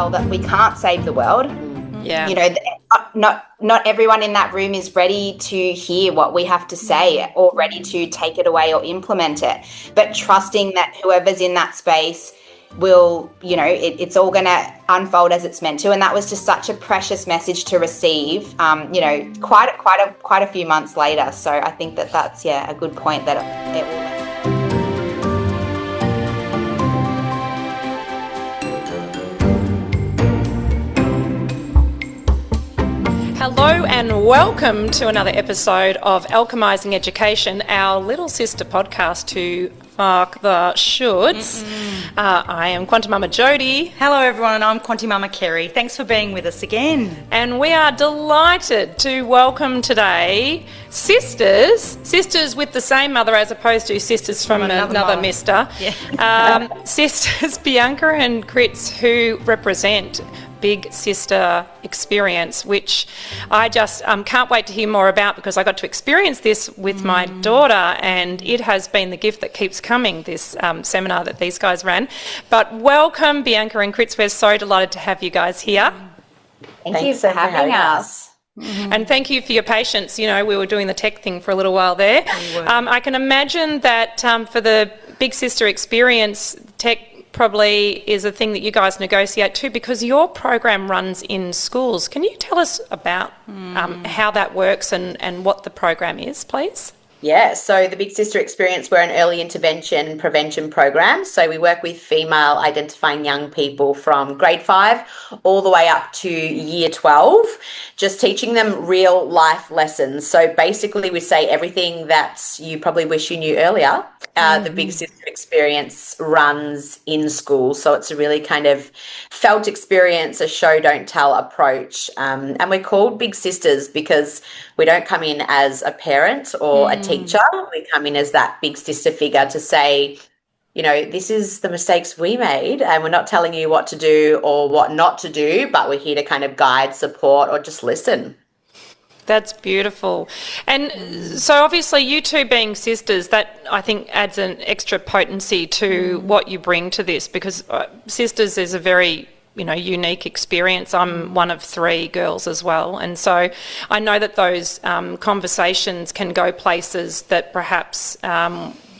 well that we can't save the world. Yeah. You know, not everyone in that room is ready to hear what we have to say or ready to take it away or implement it. But trusting that whoever's in that space will, you know, it's all going to unfold as it's meant to. And that was just such a precious message to receive, you know, quite a few months later. So I think that's a good point that it will. Hello and welcome to another episode of Alchemising Education, our little sister podcast to Fuck the Shoulds. I am QuantiMama Jodi. Hello everyone, and I'm QuantiMama Kerri. Thanks for being with us again. And we are delighted to welcome today sisters with the same mother as opposed to sisters from another mister. Yeah. Sisters Bianca and Kritz, who represent Big Sister Experience, which I just can't wait to hear more about because I got to experience this with my daughter, and it has been the gift that keeps coming, this seminar that these guys ran. But welcome, Bianca and Kritz. We're so delighted to have you guys here. Thank you for having us. And thank you for your patience. You know, we were doing the tech thing for a little while there. I can imagine that for the Big Sister Experience, tech probably is a thing that you guys negotiate too, because your program runs in schools. Can you tell us about how that works and what the program is, please? Yeah, so the Big Sister Experience, we're an early intervention prevention program. So we work with female identifying young people from grade 5 all the way up to year 12, just teaching them real life lessons. So basically we say everything that you probably wish you knew earlier. The Big Sister Experience runs in school. So it's a really kind of felt experience, a show, don't tell approach. And we're called Big Sisters because we don't come in as a parent or a teacher. We come in as that big sister figure to say, you know, this is the mistakes we made, and we're not telling you what to do or what not to do, but we're here to kind of guide, support, or just listen. That's beautiful. And so obviously you two being sisters, that I think adds an extra potency to what you bring to this, because sisters is a very unique experience. I'm one of 3 girls as well. And so I know that those conversations can go places that perhaps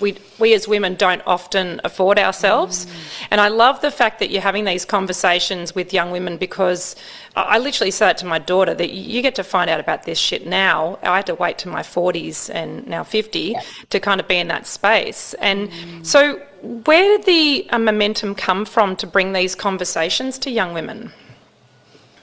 we as women don't often afford ourselves. And I love the fact that you're having these conversations with young women, because I literally say that to my daughter, that you get to find out about this shit now. I had to wait to my 40s and now 50 to kind of be in that space. And so where did the momentum come from to bring these conversations to young women?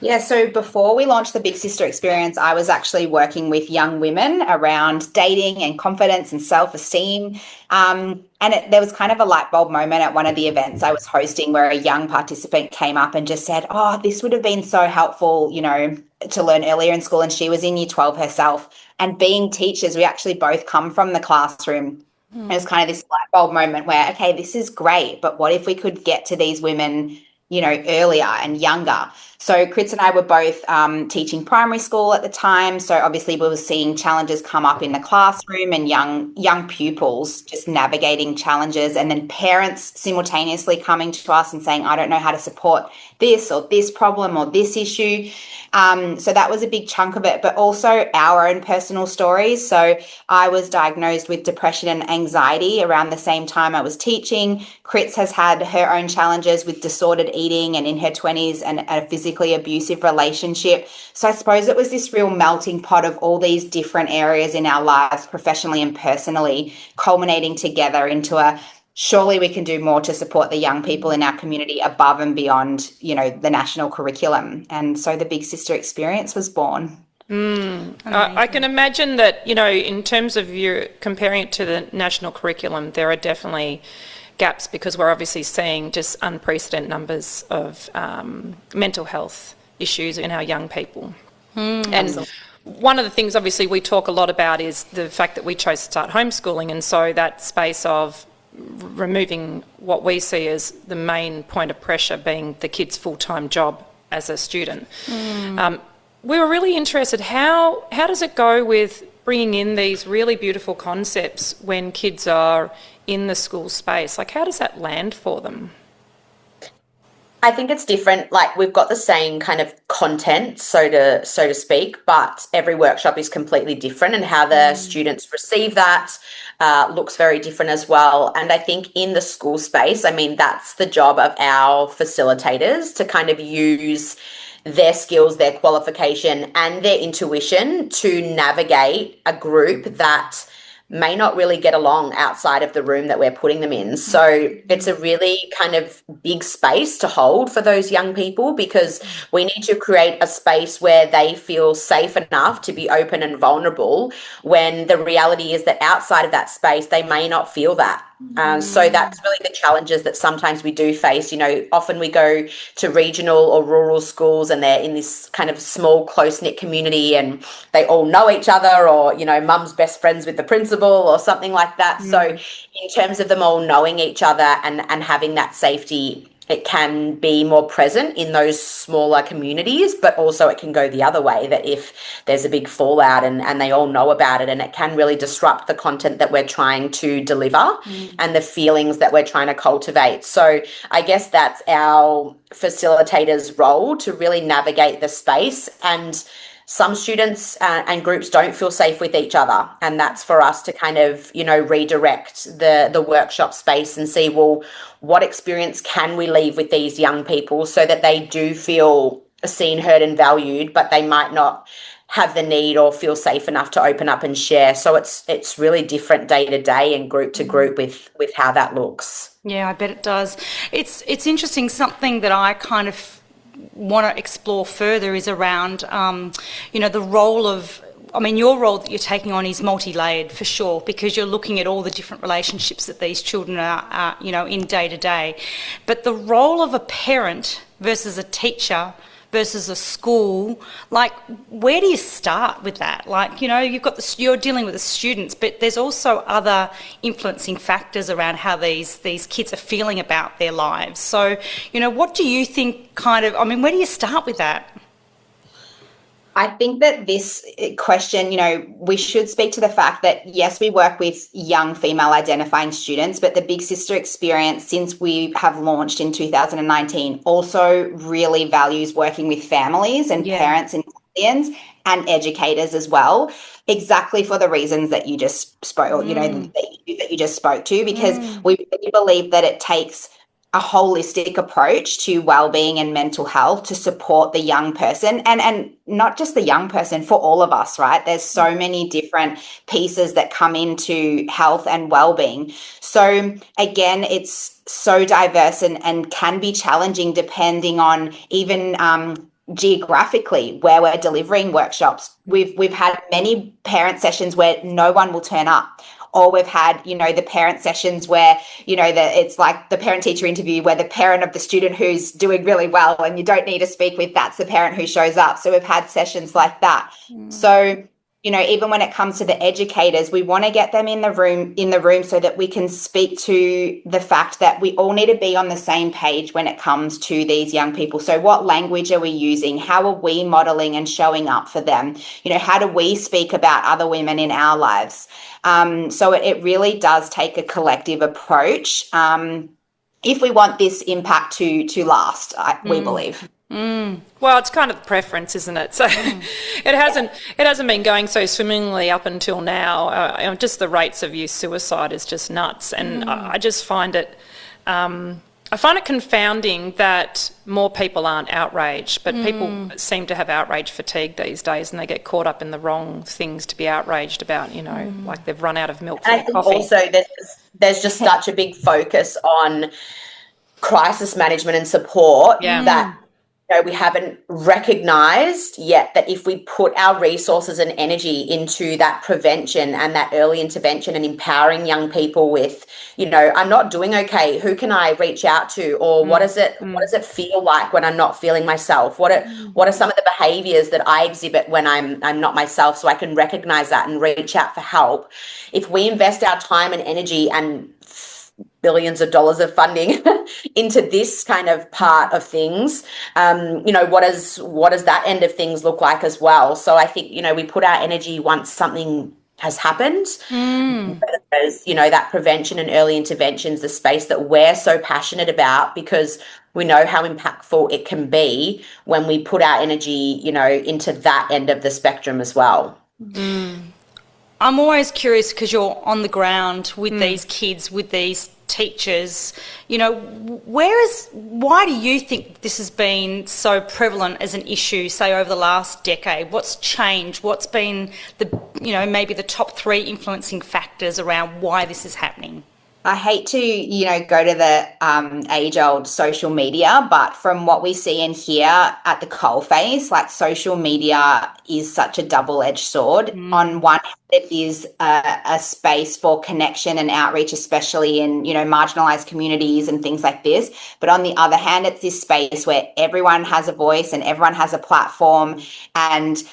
Yeah, so before we launched the Big Sister Experience, I was actually working with young women around dating and confidence and self-esteem. There was kind of a light bulb moment at one of the events I was hosting where a young participant came up and just said, oh, this would have been so helpful, you know, to learn earlier in school. And she was in year 12 herself. And being teachers, we actually both come from the classroom. It was kind of this light bulb moment where, okay, this is great, but what if we could get to these women, you know, earlier and younger? So Kritz and I were both teaching primary school at the time. So obviously we were seeing challenges come up in the classroom and young pupils just navigating challenges, and then parents simultaneously coming to us and saying, I don't know how to support this or this problem or this issue. So that was a big chunk of it, but also our own personal stories. So I was diagnosed with depression and anxiety around the same time I was teaching. Kritz has had her own challenges with disordered eating and in her 20s and a physically abusive relationship. So I suppose it was this real melting pot of all these different areas in our lives, professionally and personally, culminating together into a surely we can do more to support the young people in our community above and beyond, you know, the national curriculum. And so the Big Sister Experience was born. I can imagine that, you know, in terms of you comparing it to the national curriculum, there are definitely gaps, because we're obviously seeing just unprecedented numbers of mental health issues in our young people. And absolutely. One of the things obviously we talk a lot about is the fact that we chose to start homeschooling, and so that space of removing what we see as the main point of pressure being the kid's full-time job as a student. We were really interested, how does it go with bringing in these really beautiful concepts when kids are in the school space? Like, how does that land for them? I think it's different. Like we've got the same kind of content, so to speak, but every workshop is completely different, and how the students receive that looks very different as well. And I think in the school space, I mean, that's the job of our facilitators to kind of use their skills, their qualification, and their intuition to navigate a group that may not really get along outside of the room that we're putting them in. So it's a really kind of big space to hold for those young people, because we need to create a space where they feel safe enough to be open and vulnerable, when the reality is that outside of that space, they may not feel that. So that's really the challenges that sometimes we do face. You know, often we go to regional or rural schools and they're in this kind of small, close-knit community and they all know each other, or, you know, mum's best friends with the principal or something like that. So in terms of them all knowing each other and having that safety, it can be more present in those smaller communities, but also it can go the other way, that if there's a big fallout and they all know about it, and it can really disrupt the content that we're trying to deliver and the feelings that we're trying to cultivate. So I guess that's our facilitator's role, to really navigate the space. And some students and groups don't feel safe with each other, and that's for us to kind of, you know, redirect the workshop space and see, well, what experience can we leave with these young people so that they do feel seen, heard and valued, but they might not have the need or feel safe enough to open up and share. So it's really different day to day and group to group with how that looks. Yeah, I bet it does. It's interesting. Something that I kind of want to explore further is around, you know, the role of, I mean, your role that you're taking on is multi-layered for sure, because you're looking at all the different relationships that these children are, you know, in day to day. But the role of a parent versus a teacher versus a school, like, where do you start with that? Like, you know, you're dealing with the students, but there's also other influencing factors around how these kids are feeling about their lives. So, you know, what do you think where do you start with that? I think that this question, you know, we should speak to the fact that, yes, we work with young female identifying students, but the Big Sister experience, since we have launched in 2019, also really values working with families and parents and guardians and educators as well, exactly for the reasons that you just spoke, you know, that you just spoke to, because we really believe that it takes a holistic approach to well-being and mental health to support the young person, and not just the young person, for all of us, right? There's so many different pieces that come into health and well-being. So again, it's so diverse and can be challenging depending on even geographically where we're delivering workshops. We've had many parent sessions where no one will turn up. Or we've had, you know, the parent sessions where, you know, it's like the parent-teacher interview where the parent of the student who's doing really well and you don't need to speak with, that's the parent who shows up. So we've had sessions like that. So, you know, even when it comes to the educators, we want to get them in the room so that we can speak to the fact that we all need to be on the same page when it comes to these young people. So what language are we using? How are we modeling and showing up for them? You know, how do we speak about other women in our lives? So it really does take a collective approach if we want this impact to last, we believe. Well, it's kind of preference, isn't it? So it hasn't been going so swimmingly up until now. Just the rates of youth suicide is just nuts, and I just find it. I find it confounding that more people aren't outraged, but people seem to have outrage fatigue these days, and they get caught up in the wrong things to be outraged about. You know, like they've run out of milk for And I think coffee. also there's just such a big focus on crisis management and support that, you know, we haven't recognised yet that if we put our resources and energy into that prevention and that early intervention and empowering young people with, you know, I'm not doing okay, who can I reach out to, or what does it feel like when I'm not feeling myself? What are some of the behaviours that I exhibit when I'm not myself, so I can recognise that and reach out for help? If we invest our time and energy and billions of dollars of funding into this kind of part of things, you know, what does that end of things look like as well? So I think, you know, we put our energy once something has happened. Whereas, that prevention and early intervention is the space that we're so passionate about, because we know how impactful it can be when we put our energy, into that end of the spectrum as well. I'm always curious, because you're on the ground with these kids, with these teachers, why do you think this has been so prevalent as an issue, say, over the last decade? What's changed? What's been maybe the top 3 influencing factors around why this is happening? I hate to, go to the age-old social media, but from what we see and hear at the coalface, like, social media is such a double-edged sword. On one hand, it is a space for connection and outreach, especially in, marginalized communities and things like this. But on the other hand, it's this space where everyone has a voice and everyone has a platform, and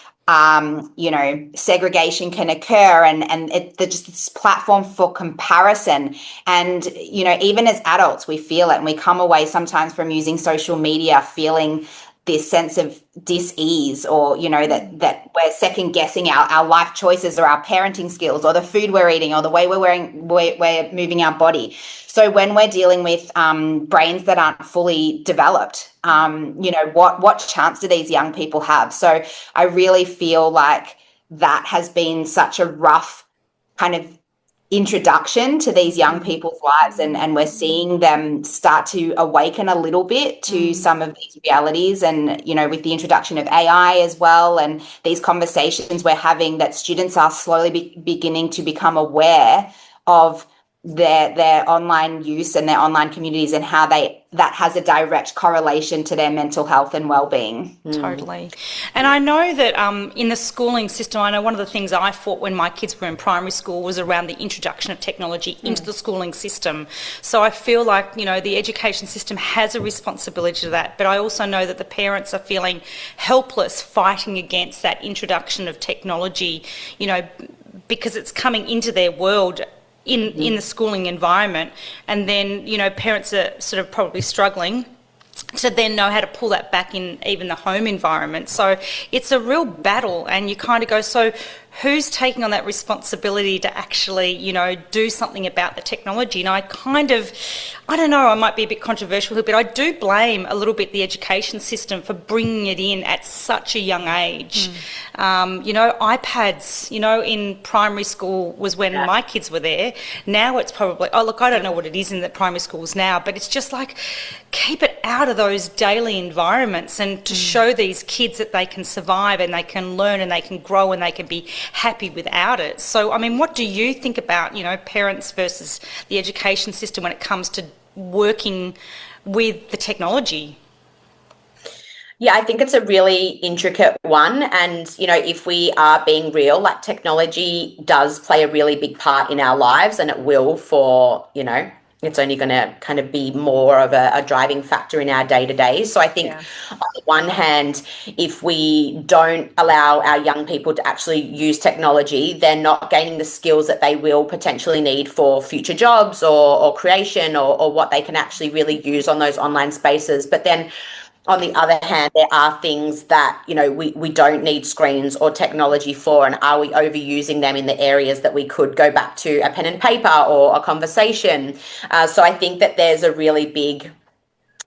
segregation can occur, and there's just this platform for comparison. And, even as adults, we feel it, and we come away sometimes from using social media feeling this sense of dis-ease, or, that we're second guessing our life choices, or our parenting skills, or the food we're eating, or the way we're moving our body. So when we're dealing with brains that aren't fully developed, what chance do these young people have? So I really feel like that has been such a rough kind of introduction to these young people's lives, and we're seeing them start to awaken a little bit to some of these realities, and with the introduction of AI as well, and these conversations we're having, that students are slowly beginning to become aware of their online use and their online communities, and how that has a direct correlation to their mental health and well-being. Totally. And I know that in the schooling system, I know one of the things I fought when my kids were in primary school was around the introduction of technology into the schooling system. So I feel like, the education system has a responsibility to that, but I also know that the parents are feeling helpless fighting against that introduction of technology, because it's coming into their world in the schooling environment, and then parents are sort of probably struggling to then know how to pull that back in even the home environment. So it's a real battle, and you kind of go, so who's taking on that responsibility to actually, do something about the technology? And I don't know, I might be a bit controversial here, but I do blame a little bit the education system for bringing it in at such a young age. iPads, in primary school was when my kids were there. Now it's probably, I don't know what it is in the primary schools now, but it's just like, keep it out of those daily environments, and to show these kids that they can survive and they can learn and they can grow and they can be happy without it. So, what do you think about, parents versus the education system when it comes to working with the technology? Yeah, I think it's a really intricate one. And, if we are being real, like, technology does play a really big part in our lives, and it will for, it's only going to kind of be more of a driving factor in our day-to-day. So I think on the one hand, if we don't allow our young people to actually use technology, they're not gaining the skills that they will potentially need for future jobs or creation, or what they can actually really use on those online spaces. But then on the other hand, there are things that, we don't need screens or technology for, and are we overusing them in the areas that we could go back to a pen and paper or a conversation? So I think that there's a really big,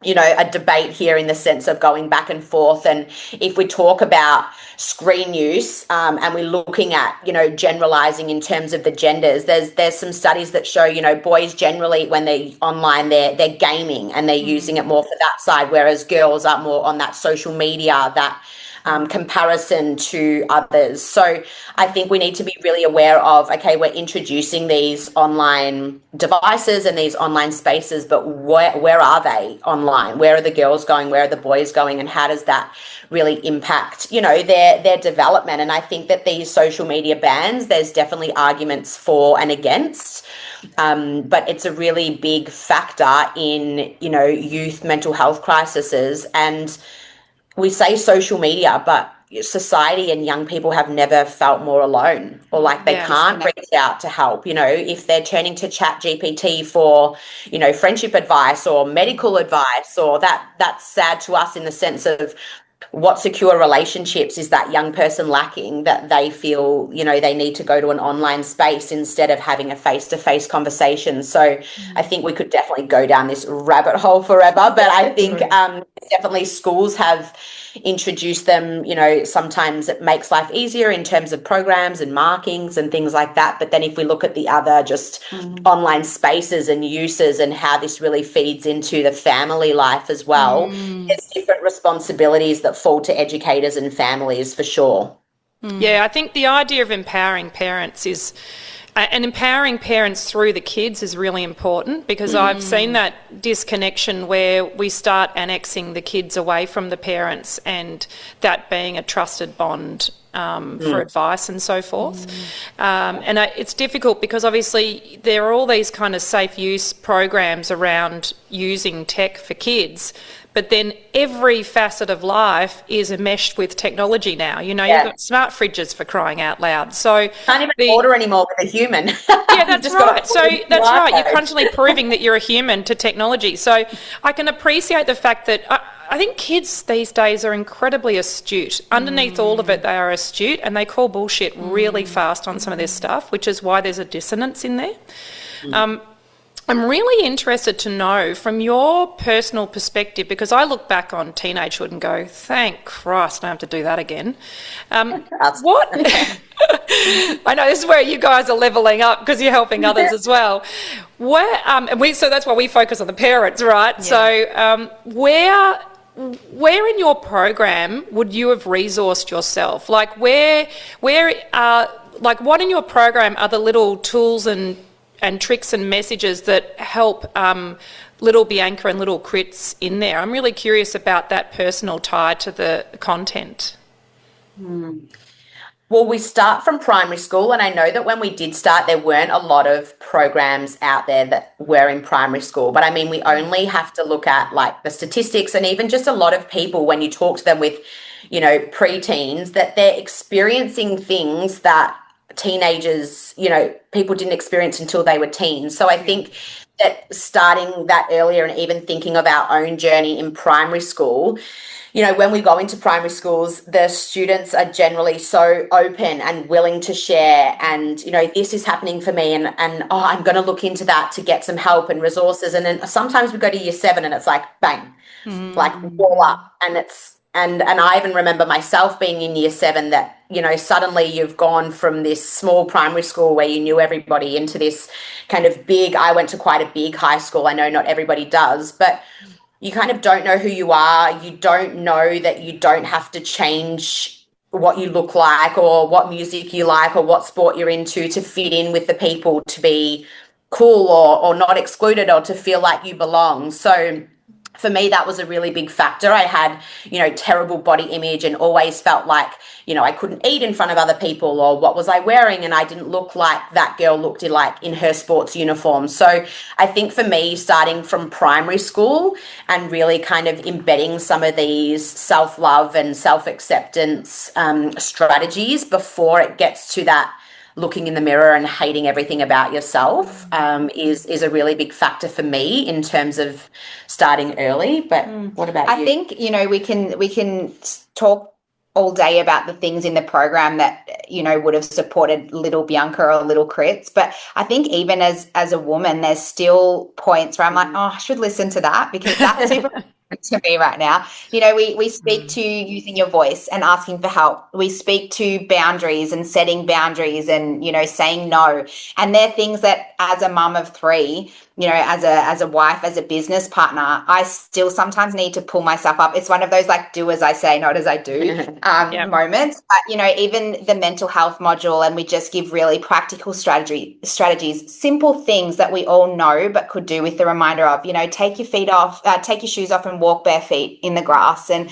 a debate here, in the sense of going back and forth. And if we talk about screen use, and we're looking at, generalizing in terms of the genders, there's some studies that show, boys generally, when they're online, they're gaming and they're using it more for that side, whereas girls are more on that social media, that comparison to others. So I think we need to be really aware of, okay, we're introducing these online devices and these online spaces, but where are they online? Where are the girls going? Where are the boys going? And how does that really impact, their development? And I think that these social media bans, there's definitely arguments for and against, but it's a really big factor in, youth mental health crises. And we say social media, but society and young people have never felt more alone, or like they can't reach out to help. If they're turning to Chat GPT for, friendship advice or medical advice, or that's sad to us, in the sense of what secure relationships is that young person lacking that they feel, they need to go to an online space instead of having a face-to-face conversation. So I think we could definitely go down this rabbit hole forever, but I think definitely schools have introduced them, sometimes it makes life easier in terms of programs and markings and things like that. But then if we look at the other just online spaces and uses and how this really feeds into the family life as well, there's different responsibilities that fall to educators and families for sure. Yeah, I think the idea of empowering parents is and empowering parents through the kids is really important, because I've seen that disconnection where we start annexing the kids away from the parents, and that being a trusted bond for advice and so forth. It's difficult because obviously there are all these kind of safe use programs around using tech for kids, but then every facet of life is enmeshed with technology now. You've got smart fridges, for crying out loud. So can't even order anymore with a human. Yeah, that's right. So that's right. You're constantly proving that you're a human to technology. So I can appreciate the fact that I think kids these days are incredibly astute. Underneath all of it, they are astute, and they call bullshit really fast on some of this stuff, which is why there's a dissonance in there. I'm really interested to know from your personal perspective, because I look back on teenagehood and go, thank Christ, I don't have to do that again. What? I know this is where you guys are levelling up because you're helping others as well. So that's why we focus on the parents, right? Yeah. So where in your program would you have resourced yourself? Like what in your program are the little tools and tricks and messages that help little Bianca and little Kritz in there? I'm really curious about that personal tie to the content. Well, we start from primary school, and I know that when we did start, there weren't a lot of programs out there that were in primary school. But I mean, we only have to look at like the statistics, and even just a lot of people, when you talk to them with, preteens, that they're experiencing things that teenagers, people didn't experience until they were teens. So I think that starting that earlier and even thinking of our own journey in primary school, when we go into primary schools, the students are generally so open and willing to share, and, this is happening for me, and I'm going to look into that to get some help and resources. And then sometimes we go to year 7 and it's like, bang, like wall up. And I even remember myself being in year 7 that, suddenly you've gone from this small primary school where you knew everybody into this kind of big, I went to quite a big high school. I know not everybody does, but you kind of don't know who you are. You don't know that you don't have to change what you look like or what music you like or what sport you're into to fit in with the people, to be cool or not excluded, or to feel like you belong. So for me, that was a really big factor. I had, terrible body image and always felt like, I couldn't eat in front of other people, or what was I wearing? And I didn't look like that girl looked like in her sports uniform. So I think for me, starting from primary school and really kind of embedding some of these self-love and self-acceptance strategies before it gets to that looking in the mirror and hating everything about yourself is a really big factor for me in terms of starting early. But what about you? I think, we can talk all day about the things in the program that, would have supported little Bianca or little Kritz. But I think even as a woman, there's still points where I'm like, I should listen to that, because that's super to me right now. We speak to using your voice and asking for help. We speak to boundaries and setting boundaries and, saying no. And they're things that as a mum of 3, as a wife, as a business partner, I still sometimes need to pull myself up. It's one of those like do as I say, not as I do moments. But, even the mental health module, and we just give really practical strategies, simple things that we all know but could do with the reminder of, take your shoes off and walk bare feet in the grass, and,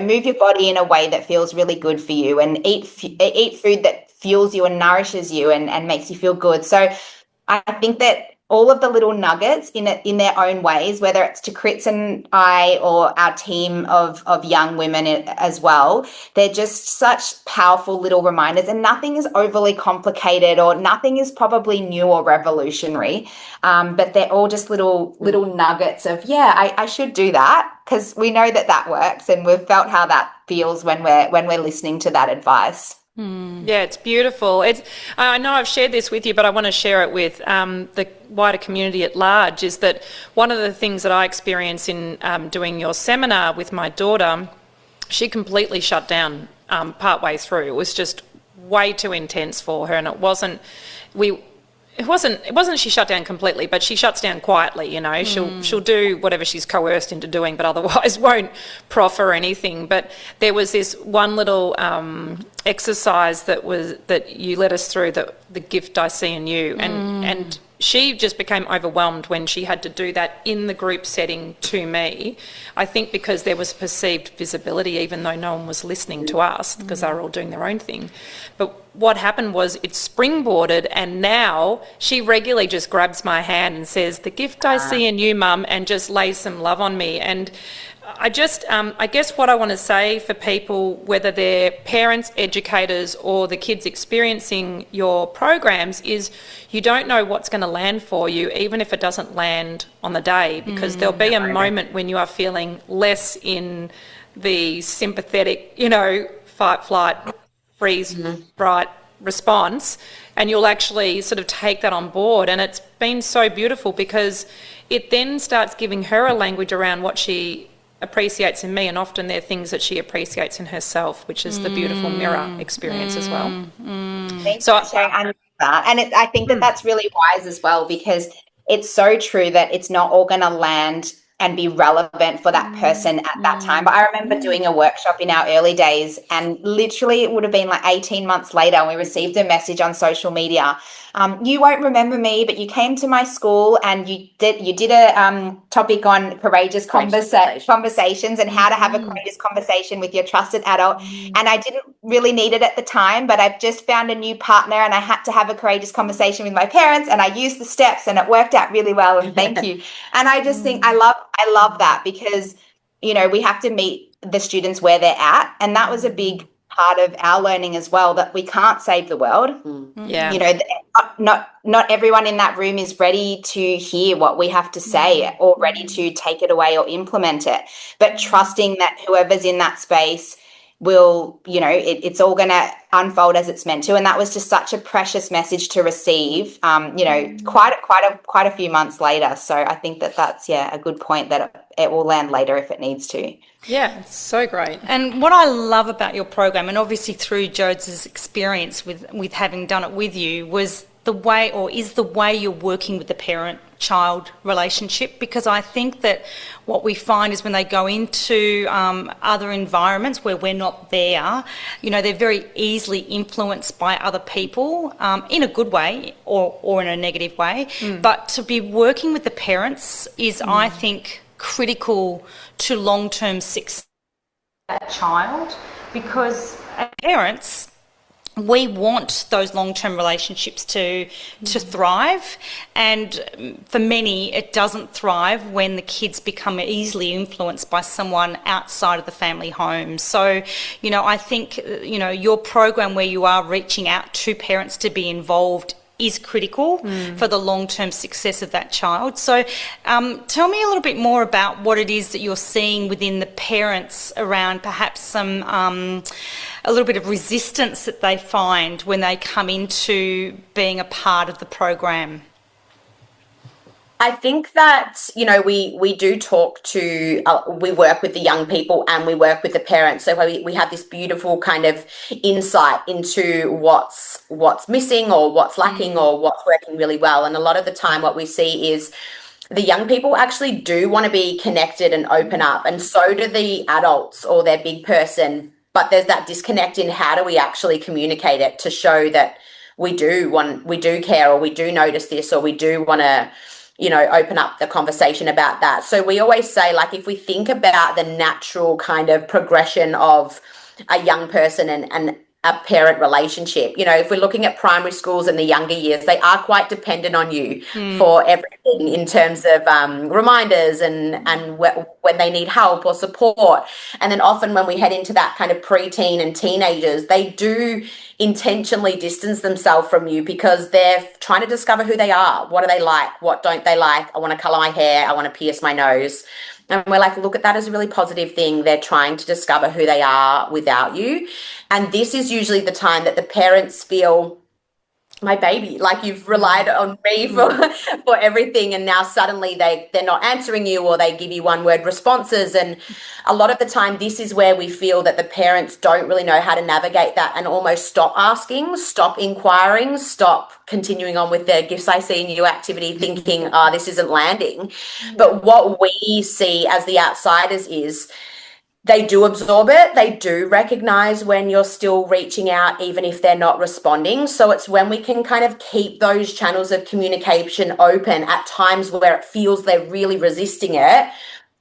move your body in a way that feels really good for you, and eat food that fuels you and nourishes you and makes you feel good. So I think that all of the little nuggets in their own ways, whether it's to Kritz and I or our team of young women as well, they're just such powerful little reminders, and nothing is overly complicated or nothing is probably new or revolutionary, but they're all just little nuggets of, I should do that. because we know that that works, and we've felt how that feels when we're listening to that advice. Yeah, it's beautiful. I know I've shared this with you, but I want to share it with the wider community at large, is that one of the things that I experienced in doing your seminar with my daughter, she completely shut down partway through. It was just way too intense for her, and it wasn't she shut down completely, but she shuts down quietly, you know. She'll do whatever she's coerced into doing, but otherwise won't proffer anything. But there was this one little exercise that you led us through, the gift I see in you, and she just became overwhelmed when she had to do that in the group setting to me. I think because there was perceived visibility, even though no one was listening to us, because they were all doing their own thing. But what happened was it springboarded, and now she regularly just grabs my hand and says, "The gift I see in you, Mum," and just lays some love on me. And I guess what I want to say for people, whether they're parents, educators, or the kids experiencing your programs, is you don't know what's going to land for you, even if it doesn't land on the day, because there'll be a moment when you are feeling less in the sympathetic, you know, fight, flight, freeze, fright response, and you'll actually sort of take that on board. And it's been so beautiful because it then starts giving her a language around what she appreciates in me, and often they're things that she appreciates in herself, which is the beautiful mirror experience as well. Thanks for sharing. I love that. And I think that that's really wise as well, because it's so true that it's not all going to land and be relevant for that person at that time. But I remember doing a workshop in our early days, and literally it would have been like 18 months later, and we received a message on social media. You won't remember me, but you came to my school and you did a topic on courageous conversations and how to have a courageous conversation with your trusted adult. And I didn't really need it at the time, but I've just found a new partner, and I had to have a courageous conversation with my parents, and I used the steps, and it worked out really well. And thank you. And I just think I love that, because, you know, we have to meet the students where they're at, and that was a big part of our learning as well, that we can't save the world. Yeah, you know, not everyone in that room is ready to hear what we have to say or ready to take it away or implement it, but trusting that whoever's in that space will, you know, it's all going to unfold as it's meant to. And that was just such a precious message to receive, you know, quite a few months later. So I think that that's a good point, that it will land later if it needs to. Yeah, it's so great. And what I love about your program, and obviously through Jodi's experience with having done it with you, was the way you're working with the parent-child relationship, because I think that what we find is when they go into other environments where we're not there, you know, they're very easily influenced by other people in a good way or in a negative way. But to be working with the parents is, I think, critical to long-term success of that child, because as parents, we want those long-term relationships to thrive, and for many it doesn't thrive when the kids become easily influenced by someone outside of the family home. So, you know, I think, you know, your program where you are reaching out to parents to be involved is critical for the long-term success of that child. So tell me a little bit more about what it is that you're seeing within the parents around perhaps some a little bit of resistance that they find when they come into being a part of the program. I think that, you know, we do talk to, we work with the young people and we work with the parents. So we have this beautiful kind of insight into what's missing or what's lacking or what's working really well. And a lot of the time what we see is the young people actually do want to be connected and open up, and so do the adults or their big person. But there's that disconnect in how do we actually communicate it to show that we do care, or we do notice this, or we do want to, you know, open up the conversation about that. So we always say, like, if we think about the natural kind of progression of a young person and a parent relationship, you know, if we're looking at primary schools in the younger years, they are quite dependent on you for everything in terms of reminders and when they need help or support. And then often when we head into that kind of preteen and teenagers, they do intentionally distance themselves from you because they're trying to discover who they are. What do they like? What don't they like? I want to color my hair. I want to pierce my nose. And we're like, look at that as a really positive thing. They're trying to discover who they are without you. And this is usually the time that the parents feel, my baby, like you've relied on me for everything, and now suddenly they're not answering you, or they give you one word responses. And a lot of the time this is where we feel that the parents don't really know how to navigate that and almost stop asking, stop inquiring, stop continuing on with their gifts I see in you activity, thinking, this isn't landing. But what we see as the outsiders is they do absorb it. They do recognize when you're still reaching out, even if they're not responding. So it's when we can kind of keep those channels of communication open at times where it feels they're really resisting it,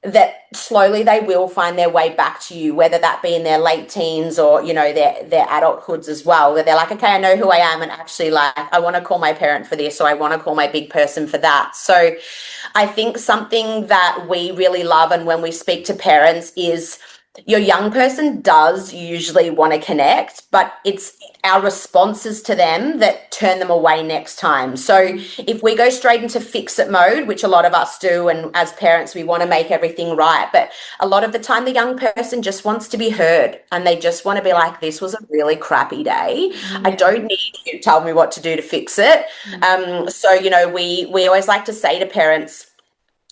that slowly they will find their way back to you, whether that be in their late teens or, you know, their adulthoods as well, where they're like, okay, I know who I am, and actually, like, I want to call my parent for this, or I want to call my big person for that. So I think something that we really love, and when we speak to parents, is your young person does usually want to connect, but it's our responses to them that turn them away next time. So if we go straight into fix-it mode, which a lot of us do, and as parents we want to make everything right, but a lot of the time the young person just wants to be heard, and they just want to be like, this was a really crappy day. I don't need you to tell me what to do to fix it. So, you know, we always like to say to parents,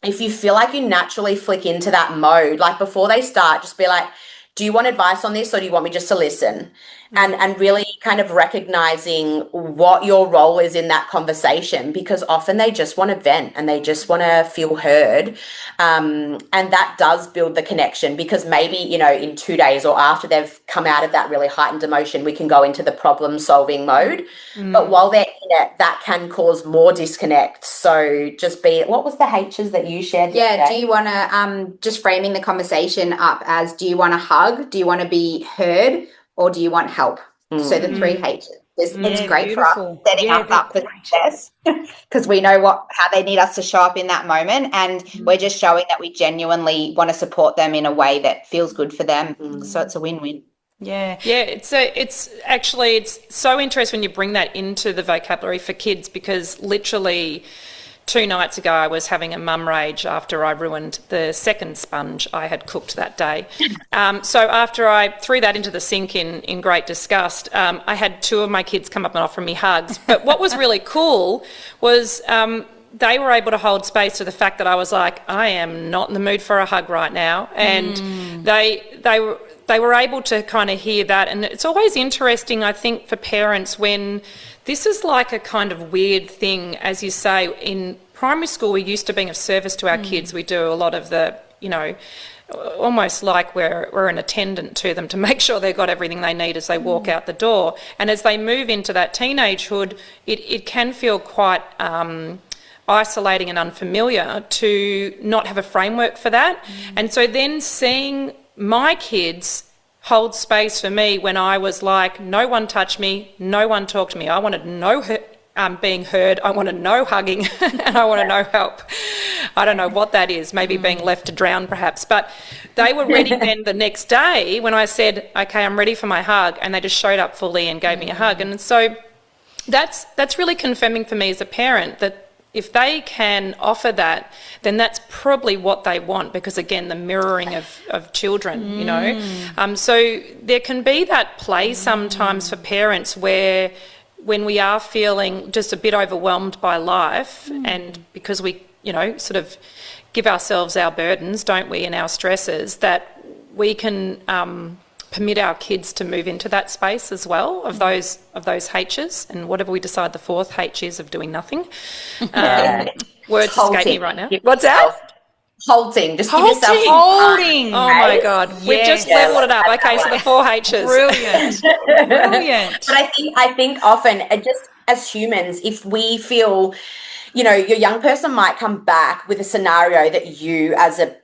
if you feel like you naturally flick into that mode, like before they start, just be like, do you want advice on this, or do you want me just to listen? And really kind of recognizing what your role is in that conversation, because often they just want to vent and they just want to feel heard. And that does build the connection, because maybe, you know, in 2 days or after they've come out of that really heightened emotion, we can go into the problem solving mode. But while they're in it, that can cause more disconnect. So just what was the H's that you shared? Yeah, do you want to, just framing the conversation up as, do you want to hug? Do you want to be heard? Or do you want help? So the 3 H's. It's great for us, setting us up for success, because we know how they need us to show up in that moment, and we're just showing that we genuinely want to support them in a way that feels good for them. So it's a win-win. Yeah, it's so interesting when you bring that into the vocabulary for kids, because literally 2 nights ago I was having a mum rage after I ruined the second sponge I had cooked that day. So after I threw that into the sink in great disgust, I had 2 of my kids come up and offer me hugs. But what was really cool was they were able to hold space to the fact that I was like, I am not in the mood for a hug right now. And they were able to kind of hear that. And it's always interesting, I think, for parents when this is like a kind of weird thing. As you say, in primary school, we're used to being of service to our kids. We do a lot of the, you know, almost like we're an attendant to them to make sure they've got everything they need as they walk out the door. And as they move into that teenagehood, it can feel quite isolating and unfamiliar to not have a framework for that. And so then seeing my kids hold space for me when I was like, no one touched me, no one talked to me. I wanted no being heard, I wanted no hugging, and I wanted no help. I don't know what that is, maybe being left to drown perhaps. But they were ready then the next day when I said, okay, I'm ready for my hug, and they just showed up fully and gave me a hug. And so that's really confirming for me as a parent that if they can offer that, then that's probably what they want, because, again, the mirroring of children, you know. So there can be that play sometimes for parents where when we are feeling just a bit overwhelmed by life, and because we, you know, sort of give ourselves our burdens, don't we, and our stresses, that we can permit our kids to move into that space as well of those H's, and whatever we decide the 4th H is of doing nothing. Words escape me right now. What's that? Halting. Just give yourself holding. Oh my God. We've just leveled it up. Okay, so the 4 H's. Brilliant. But I think often, just as humans, if we feel, you know, your young person might come back with a scenario that you as a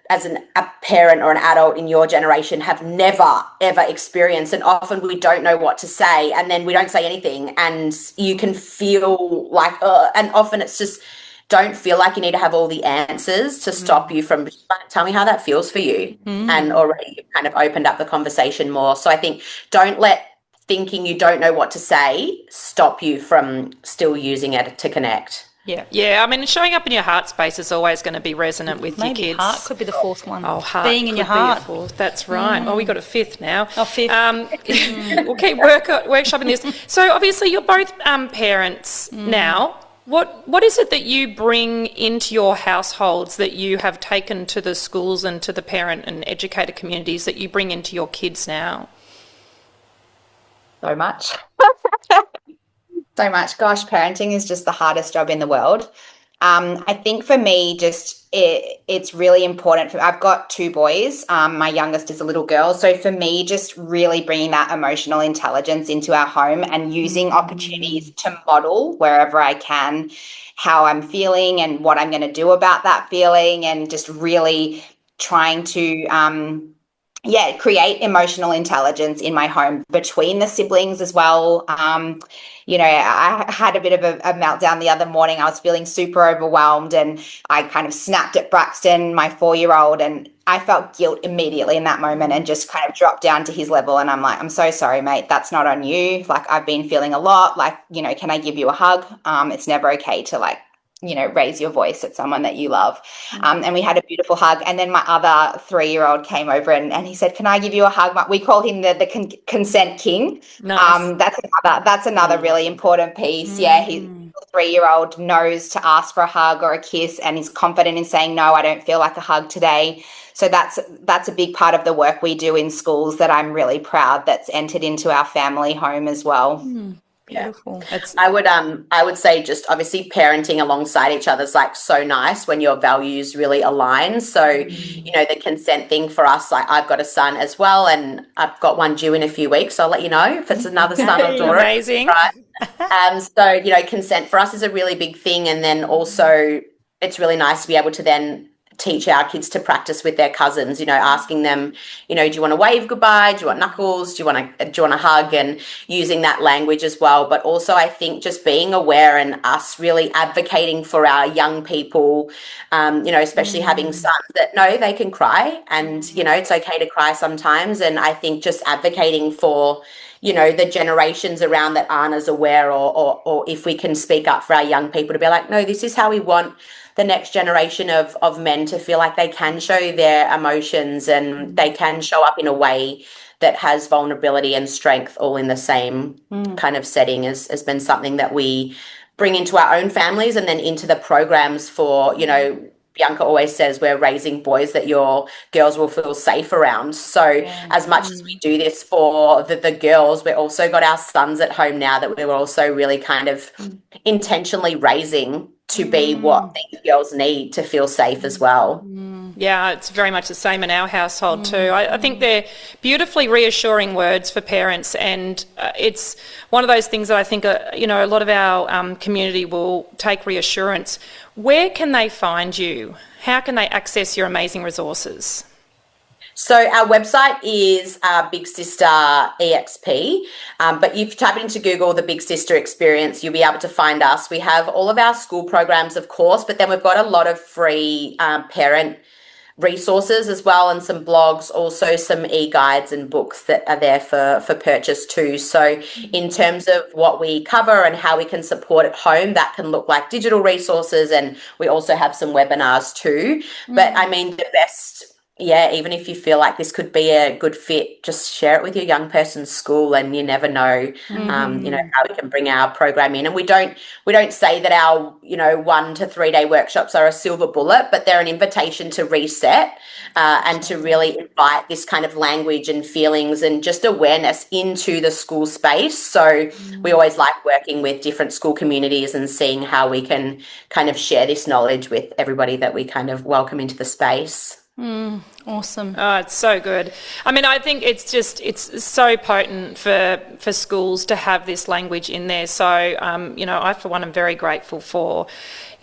parent or an adult in your generation have never, ever experienced. And often we don't know what to say, and then we don't say anything, and you can feel like, and often it's just, don't feel like you need to have all the answers to stop you from, tell me how that feels for you. And already you've kind of opened up the conversation more. So I think don't let thinking you don't know what to say stop you from still using it to connect. Yeah. I mean, showing up in your heart space is always going to be resonant with your Maybe kids. heart could be the fourth one. Oh, heart. Being in your heart. That's right. Oh, we got a fifth now. Oh, fifth. We'll keep workshopping this. So obviously you're both parents now. What is it that you bring into your households that you have taken to the schools and to the parent and educator communities that you bring into your kids now? So much. So much. Gosh, parenting is just the hardest job in the world. I think for me, it's really important. I've got 2 boys. My youngest is a little girl. So for me, just really bringing that emotional intelligence into our home and using opportunities to model wherever I can how I'm feeling and what I'm going to do about that feeling, and just really trying to create emotional intelligence in my home between the siblings as well. I had a bit of a meltdown the other morning. I was feeling super overwhelmed, and I kind of snapped at Braxton, my 4-year-old, and I felt guilt immediately in that moment and just kind of dropped down to his level. And I'm like, I'm so sorry, mate. That's not on you. Like, I've been feeling a lot. Like, can I give you a hug? It's never okay to raise your voice at someone that you love. And we had a beautiful hug. And then my other 3-year-old came over and he said, can I give you a hug? We call him the consent king. Nice. That's another really important piece. Yeah. His 3-year-old knows to ask for a hug or a kiss, and he's confident in saying, no, I don't feel like a hug today. So that's a big part of the work we do in schools that I'm really proud that's entered into our family home as well. Beautiful. I would say just obviously parenting alongside each other is like so nice when your values really align. So, the consent thing for us, like I've got a son as well, and I've got one due in a few weeks. So I'll let you know if it's another son or daughter. Amazing. Right. So, consent for us is a really big thing. And then also it's really nice to be able to then teach our kids to practice with their cousins, asking them, do you want to wave goodbye? Do you want knuckles? Do you want a hug? And using that language as well. But also I think just being aware and us really advocating for our young people, especially having sons that know they can cry and, it's okay to cry sometimes. And I think just advocating for, the generations around that aren't as aware, or if we can speak up for our young people to be like, no, this is how we want the next generation of men to feel like they can show their emotions and they can show up in a way that has vulnerability and strength all in the same kind of setting has been something that we bring into our own families and then into the programs for, Bianca always says we're raising boys that your girls will feel safe around. So as much as we do this for the girls, we've also got our sons at home now that we're also really kind of intentionally raising to be what these girls need to feel safe as well. Yeah, it's very much the same in our household too. I think they're beautifully reassuring words for parents, and it's one of those things that I think, a lot of our community will take reassurance. Where can they find you? How can they access your amazing resources? So our website is Big Sister EXP, but if you type into Google the Big Sister Experience, you'll be able to find us. We have all of our school programs, of course, but then we've got a lot of free parent resources as well, and some blogs, also some e-guides and books that are there for purchase too. So in terms of what we cover and how we can support at home, that can look like digital resources, and we also have some webinars too. But I mean, the best... even if you feel like this could be a good fit, just share it with your young person's school, and you never know, how we can bring our program in. And we don't say that our, 1 to 3 day workshops are a silver bullet, but they're an invitation to reset and to really invite this kind of language and feelings and just awareness into the school space. So we always like working with different school communities and seeing how we can kind of share this knowledge with everybody that we kind of welcome into the space. Awesome. Oh, it's so good. I mean, I think it's so potent for schools to have this language in there. So, I, for one, am very grateful for,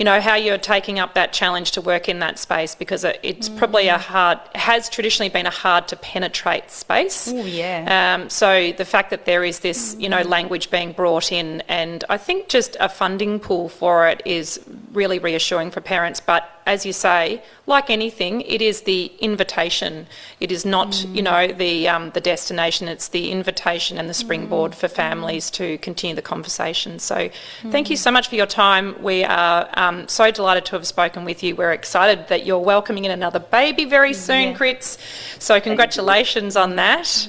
how you're taking up that challenge to work in that space, because it's probably has traditionally been a hard to penetrate space. Oh, yeah. So the fact that there is this, language being brought in, and I think just a funding pool for it is really reassuring for parents. But as you say, like anything, it is the invitation. It is not, the destination. It's the invitation and the springboard for families to continue the conversation. So thank you so much for your time. We are so delighted to have spoken with you. We're excited that you're welcoming in another baby very soon, Kritz. So congratulations on that.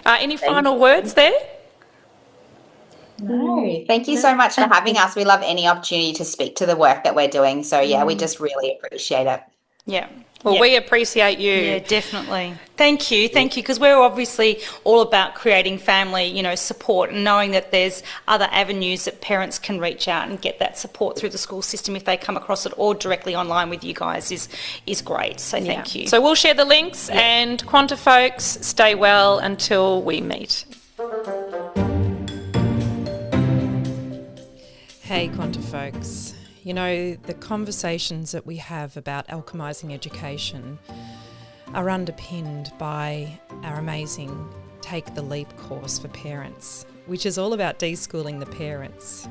Any final words there? No, thank you so much for having us. We love any opportunity to speak to the work that we're doing. So yeah, we just really appreciate it. Yeah. Well, we appreciate you. Yeah, definitely. Thank you, because we're obviously all about creating family, support, and knowing that there's other avenues that parents can reach out and get that support through the school system if they come across it, or directly online with you guys is great. So thank you. So we'll share the links, and Quanta folks, stay well until we meet. Hey, Quanta folks. The conversations that we have about alchemising education are underpinned by our amazing Take the Leap course for parents, which is all about deschooling the parents.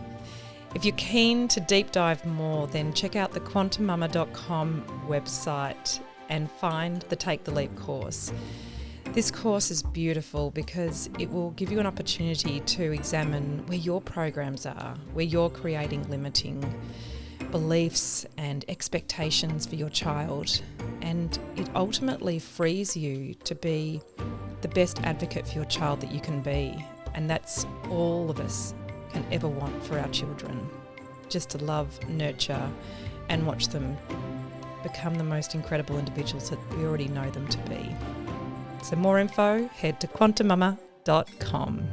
If you're keen to deep dive more, then check out the QuantiMama.com website and find the Take the Leap course. This course is beautiful because it will give you an opportunity to examine where your programs are, where you're creating limiting beliefs and expectations for your child, and it ultimately frees you to be the best advocate for your child that you can be, and that's all of us can ever want for our children, just to love, nurture and watch them become the most incredible individuals that we already know them to be. So more info, head to QuantiMama.com.